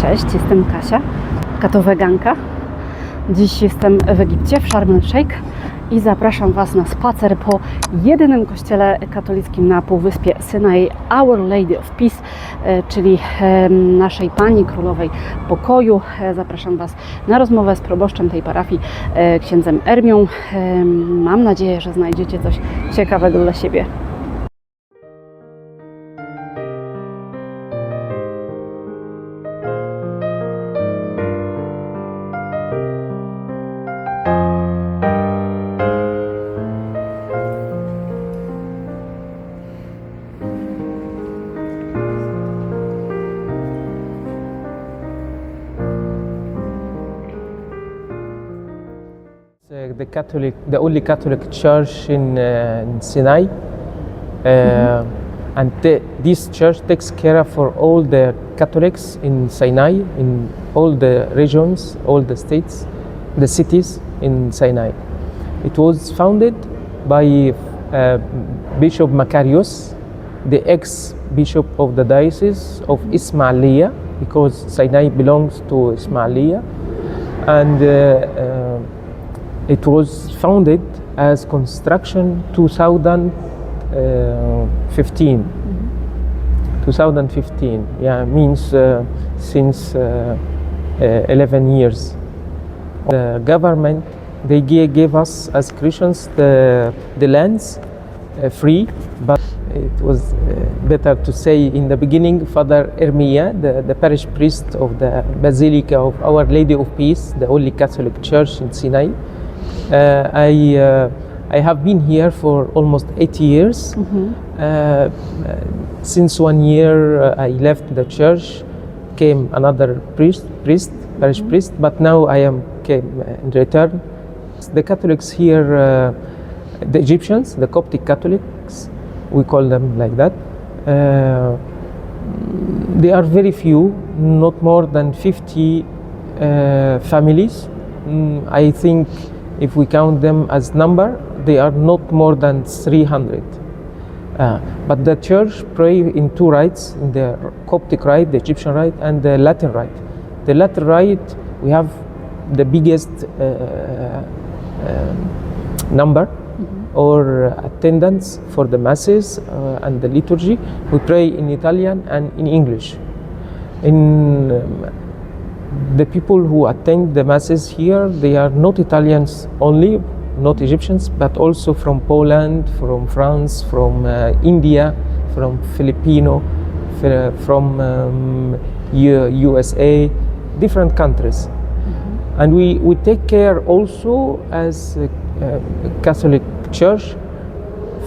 Cześć, jestem Kasia, katoweganka. Dziś jestem w Egipcie, w Sharm el Sheikh i zapraszam Was na spacer po jedynym kościele katolickim na Półwyspie Synaj, Our Lady of Peace, czyli Naszej Pani Królowej Pokoju. Zapraszam Was na rozmowę z proboszczem tej parafii, księdzem Ermią. Mam nadzieję, że znajdziecie coś ciekawego dla siebie. The only Catholic church in Sinai, and this church takes care for all the Catholics in Sinai, in all the regions, all the states, the cities in Sinai. It was founded by Bishop Macarius, the ex-bishop of the diocese of Ismailia, because Sinai belongs to Ismailia, and it was founded as construction 2015. 2015, yeah, means since 11 years. The government, they gave us as Christians the lands free, but it was better to say in the beginning, Father Ermia, the parish priest of the Basilica of Our Lady of Peace, the only Catholic church in Sinai. I have been here for almost 8 years. Since 1 year I left the church, came another parish priest, but now I came in return. The Catholics here, the Egyptians, the Coptic Catholics, we call them like that. They are very few, not more than 50 families. I think if we count them as number, they are not more than 300. But the church pray in two rites, in the Coptic rite, the Egyptian rite, and the Latin rite. The Latin rite, we have the biggest number or attendance for the masses and the liturgy. We pray in Italian and in English. The people who attend the masses here, they are not Italians only, not Egyptians, but also from Poland, from France, from India, from Filipino, from USA, different countries. And we take care also as a Catholic Church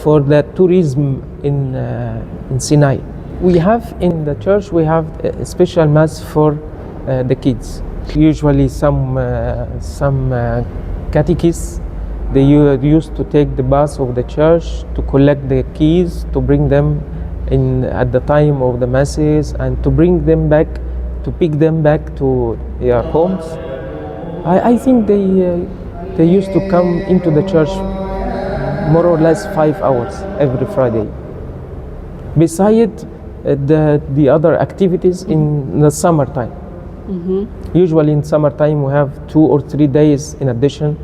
for the tourism in Sinai. We have in the church, we have a special mass for the kids. Usually some catechists, they used to take the bus of the church to collect the keys, to bring them in at the time of the masses, and to bring them back, to pick them back to their homes. I think they used to come into the church more or less 5 hours every Friday. Besides the other activities in the summertime. Usually in summertime we have 2 or 3 days in addition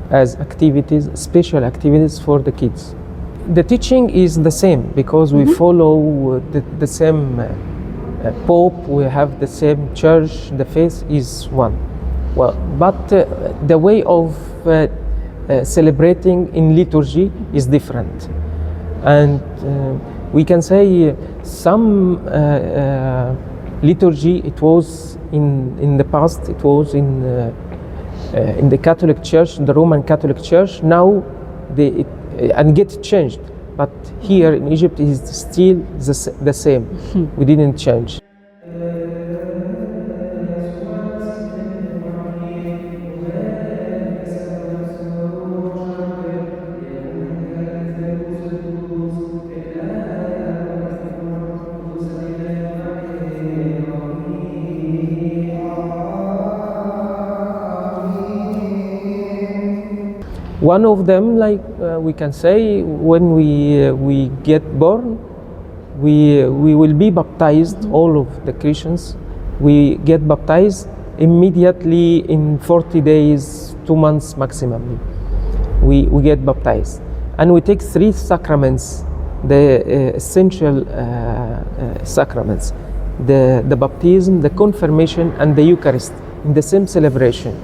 as activities, special activities for the kids. The teaching is the same because we follow the same Pope, we have the same church, the faith is one. Well, but the way of celebrating in liturgy is different. And we can say some liturgy, it was in the past, it was in the Catholic Church, the Roman Catholic Church. Now and get changed, but here in Egypt it is still the same. We didn't change. One of them, like we can say, when we get born, we will be baptized, all of the Christians, We get baptized immediately in 40 days, 2 months maximum. We get baptized. And we take 3 sacraments, the essential sacraments, the baptism, the confirmation, and the Eucharist in the same celebration.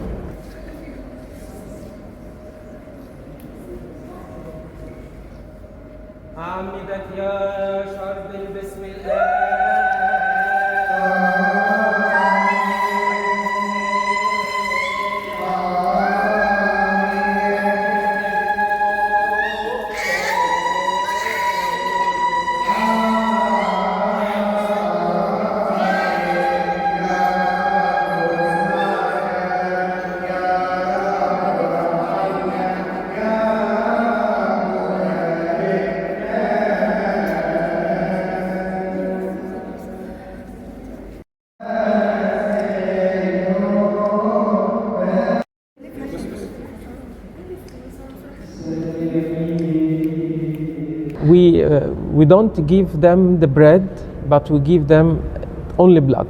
We don't give them the bread, but we give them only blood.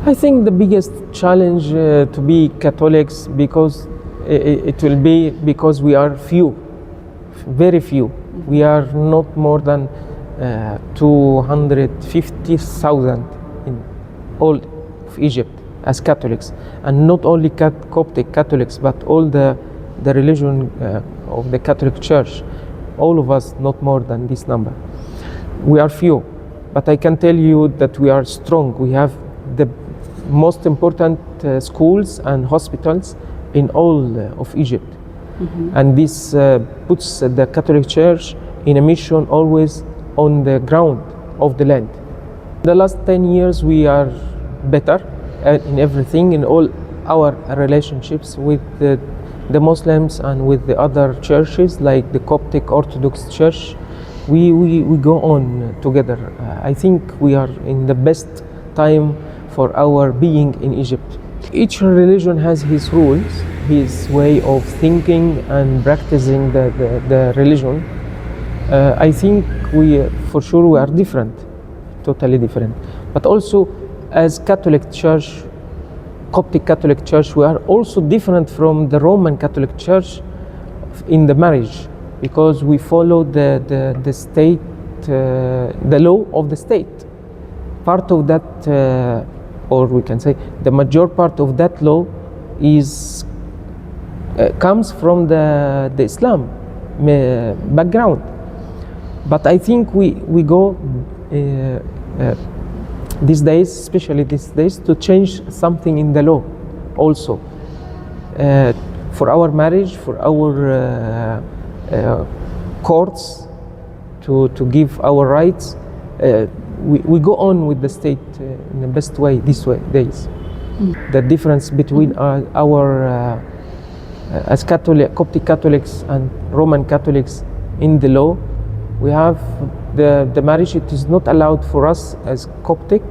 I think the biggest challenge to be Catholics, because it will be because we are few, very few. We are not more than 250,000 in all of Egypt as Catholics, and not only Coptic Catholics, but all the religion of the Catholic Church. All of us, not more than this number. We are few, but I can tell you that we are strong. We have the most important schools and hospitals in all of Egypt. Mm-hmm. And this puts the Catholic Church in a mission always on the ground of the land. The last 10 years we are better in everything, in all our relationships with the Muslims and with the other churches like the Coptic Orthodox Church. We go on together. I think we are in the best time for our being in Egypt. Each religion has his rules, his way of thinking and practicing the religion. I think for sure we are different, totally different. But also as Catholic Church, Coptic Catholic Church, we are also different from the Roman Catholic Church in the marriage, because we follow the state, the law of the state. Part of that, or we can say the major part of that law is comes from the Islam background. But I think we go these days, especially these days, to change something in the law also. For our marriage, for our courts, to give our rights, we go on with the state in the best way these days. The difference between our as Coptic Catholics and Roman Catholics in the law, we have the marriage. It is not allowed for us as Coptic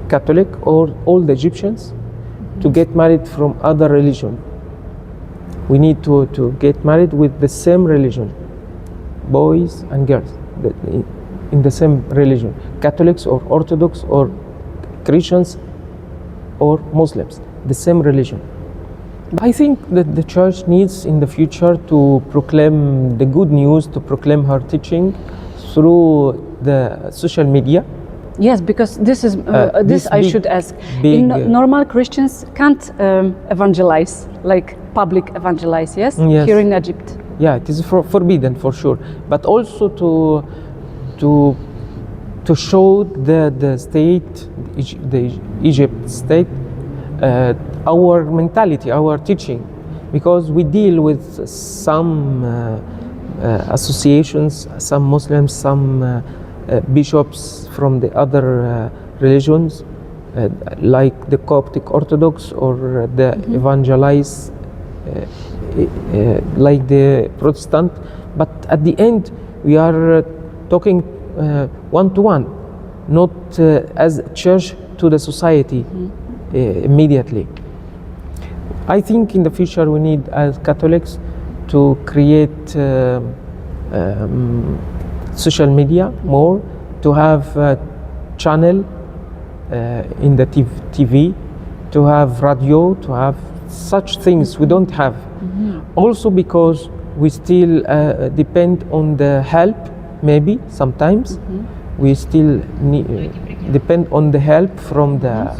Catholic or all the Egyptians to get married from other religion. We need to get married with the same religion, boys and girls, in the same religion, Catholics or Orthodox or Christians or Muslims, the same religion. I think that the church needs in the future to proclaim the good news, to proclaim her teaching through the social media. Yes, because this is this I should ask. Normal Christians can't evangelize, like public evangelize, yes? Yes. Here in Egypt. Yeah, it is forbidden for sure, but also to show the state, the Egypt state, our mentality, our teaching, because we deal with some associations, some Muslims, some bishops from the other religions, like the Coptic Orthodox or the Evangelized, like the Protestant. But at the end, we are talking one-to-one, not as a church to the society immediately. I think in the future we need, as Catholics, to create social media more, to have a channel in the TV, to have radio, to have such things we don't have. Also because we still depend on the help, maybe sometimes. We still depend on the help from the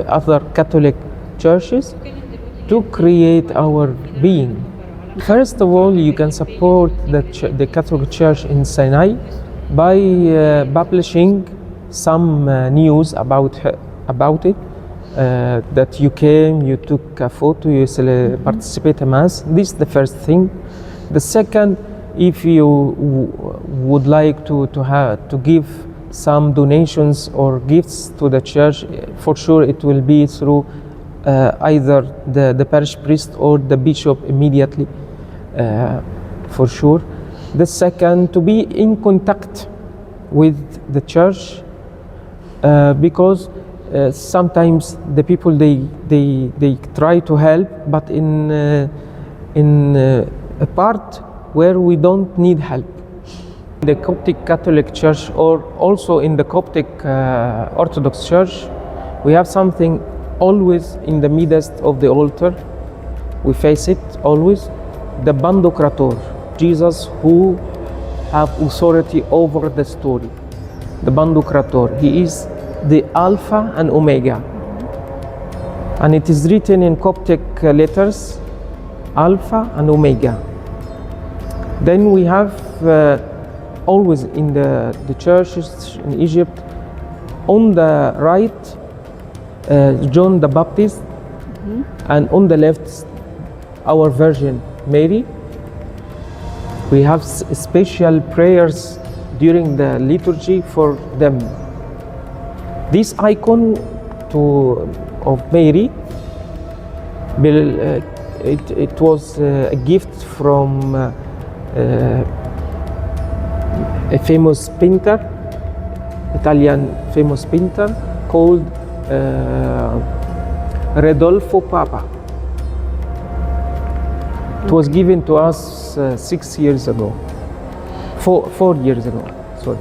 other Catholic churches to create our being. First of all, you can support the Catholic Church in Sinai by publishing some news about it. That you came, you took a photo, you participate in Mass. This is the first thing. The second, if you would like to give some donations or gifts to the church, for sure it will be through either the parish priest or the bishop immediately, for sure. The second, to be in contact with the church, because sometimes the people they try to help, but in a part where we don't need help. The Coptic Catholic Church, or also in the Coptic Orthodox Church, we have something always in the midst of the altar. We face it always, the Bandokrator, Jesus who have authority over the story. The Bandokrator, he is the Alpha and Omega, and it is written in Coptic letters, Alpha and Omega. Then we have always in the churches in Egypt, on the right, John the Baptist, and on the left, our Virgin Mary. We have special prayers during the liturgy for them. This icon of Mary, it was a gift from a famous painter, Italian famous painter called Rodolfo Papa. It was given to us 6 years ago, 4 years ago, sorry.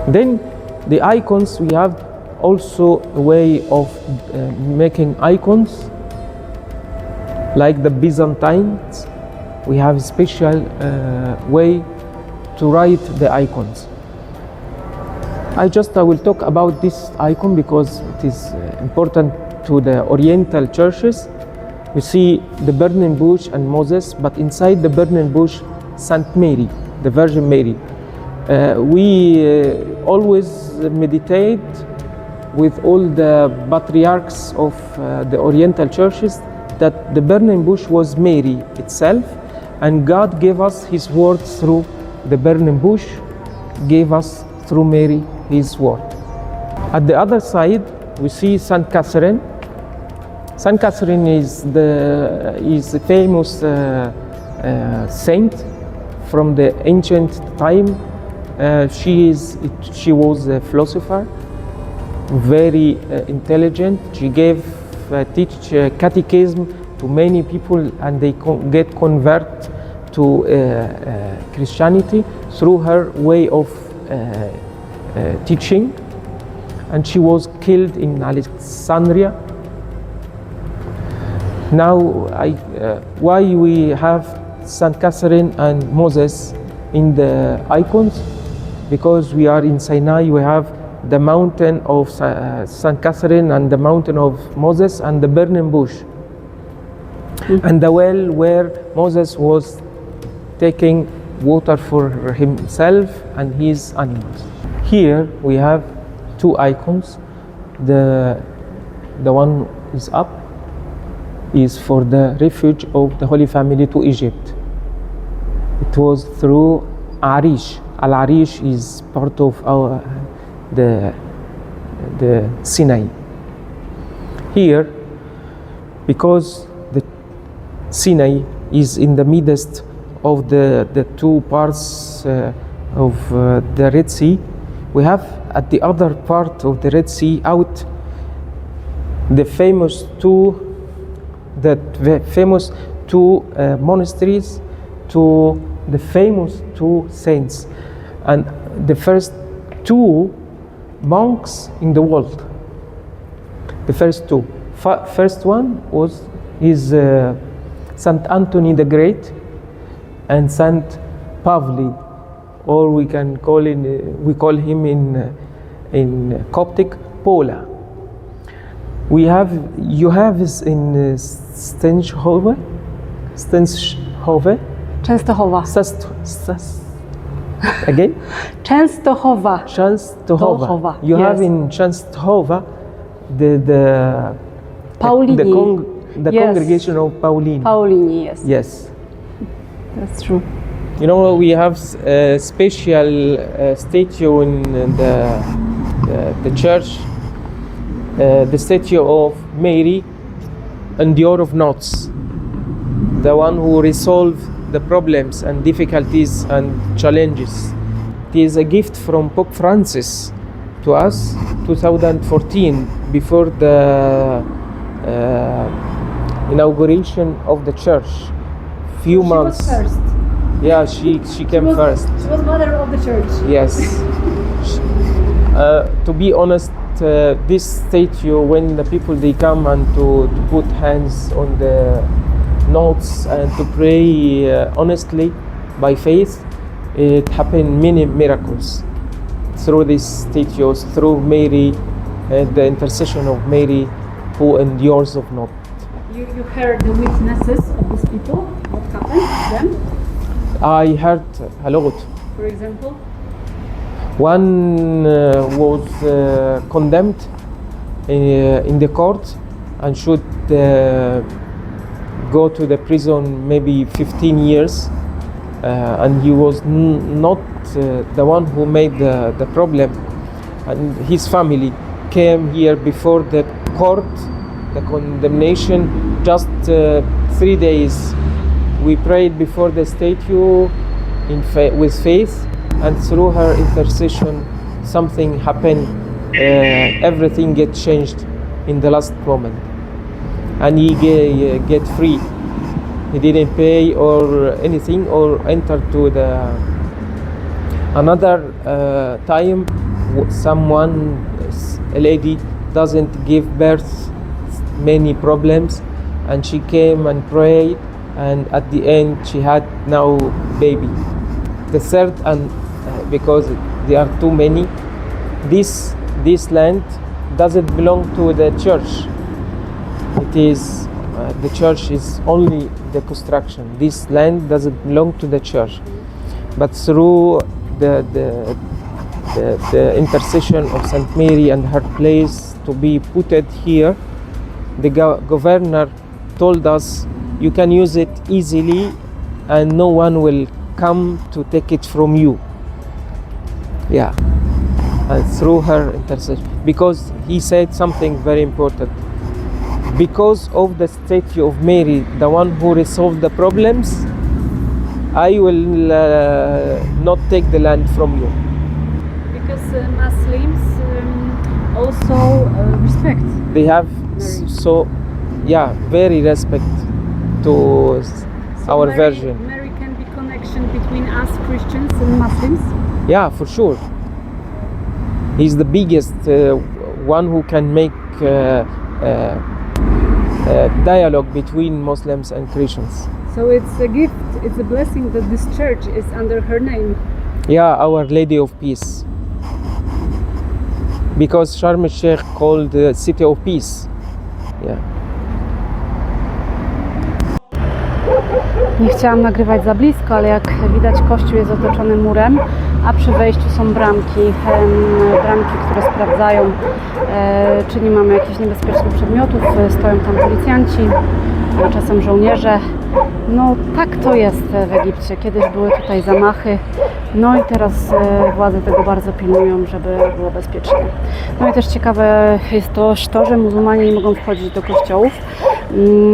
Then the icons, we have also a way of making icons, like the Byzantines. We have a special way to write the icons. I will talk about this icon because it is important to the Oriental churches. We see the burning bush and Moses, but inside the burning bush, Saint Mary, the Virgin Mary. We always meditate with all the patriarchs of the Oriental churches that the burning bush was Mary itself, and God gave us His word through the burning bush, gave us through Mary His word. At the other side, we see Saint Catherine. Saint Catherine is a famous saint from the ancient time. She was a philosopher, very intelligent. She teach catechism to many people, and they get convert to Christianity through her way of teaching. And she was killed in Alexandria. Now, why we have Saint Catherine and Moses in the icons? Because we are in Sinai, we have the mountain of Saint Catherine and the mountain of Moses and the burning bush. And the well where Moses was taking water for himself and his animals. Here we have two icons. The one is up is for the refuge of the Holy Family to Egypt. It was through Arish. Al-Arish is part of the Sinai. here, because the Sinai is in the midst of the two parts of the Red Sea, we have at the other part of the Red Sea out the famous two monasteries, to the famous two saints, and the first two monks in the world. The first two. First one is Saint Anthony the Great and Saint Pavli, or we call him in Coptic Paula. You have is in Stenshove. Częstochowa. Again? Częstochowa. Częstochowa. You have in Częstochowa the Paulini. The Yes. congregation of Pauline. Paulini, yes. Yes. That's true. You know, we have a special statue in the church, the statue of Mary and the Hour of Knots, the one who resolved the problems and difficulties and challenges. It is a gift from Pope Francis to us, 2014, before the inauguration of the church. Few months. She was first. Yeah, she came first. She was mother of the church. Yes. To be honest, this statue, when the people they come and to put hands on the notes and to pray honestly by faith, it happened many miracles through these statues, through Mary, the intercession of Mary, who endures of not. You heard the witnesses of these people. What happened to them? I heard a lot. For example. One was condemned in the court and should go to the prison maybe 15 years, and he was not the one who made the problem, and his family came here before the court, the condemnation, just 3 days. We prayed before the statue with faith, and through her intercession something happened. Everything get changed in the last moment, and he get free. He didn't pay or anything or enter to the another time. A lady doesn't give birth, many problems, and she came and prayed, and at the end she had now baby. The third, and because there are too many, this land doesn't belong to the church. It is the church is only the construction. This land doesn't belong to the church, but through the intercession of Saint Mary and her place to be put here, the governor told us you can use it easily and no one will come to take it from you. Yeah, and through her intercession, because he said something very important. Because of the statue of Mary, the one who resolved the problems, I will not take the land from you. Because Muslims also respect. They have very respect to our Mary, Virgin. Mary can be connection between us Christians and Muslims. Yeah, for sure. He's the biggest one who can make dialogue between Muslims and Christians. So it's a gift, it's a blessing that this church is under her name. Yeah, Our Lady of Peace. Because Sharm el Sheikh called the City of Peace. Yeah. Nie chciałam nagrywać za blisko, ale jak widać, kościół jest otoczony murem, a przy wejściu są bramki, które sprawdzają, czy nie mamy jakichś niebezpiecznych przedmiotów. Stoją tam policjanci, czasem żołnierze. No tak to jest w Egipcie. Kiedyś były tutaj zamachy, no i teraz władze tego bardzo pilnują, żeby było bezpiecznie. No i też ciekawe jest to, że muzułmanie nie mogą wchodzić do kościołów,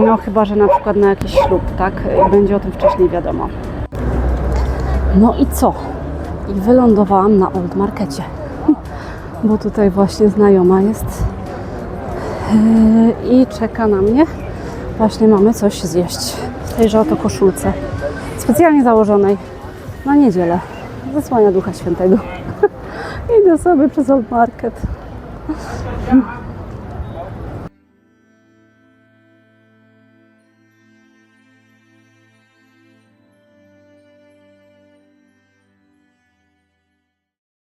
no chyba że na przykład na jakiś ślub, tak? Będzie o tym wcześniej wiadomo. No i co? I wylądowałam na Old Markecie, bo tutaj właśnie znajoma jest i czeka na mnie. Właśnie mamy coś zjeść w tejże oto koszulce, specjalnie założonej na niedzielę. Zasłania Ducha Świętego. Idę sobie przez Old Market.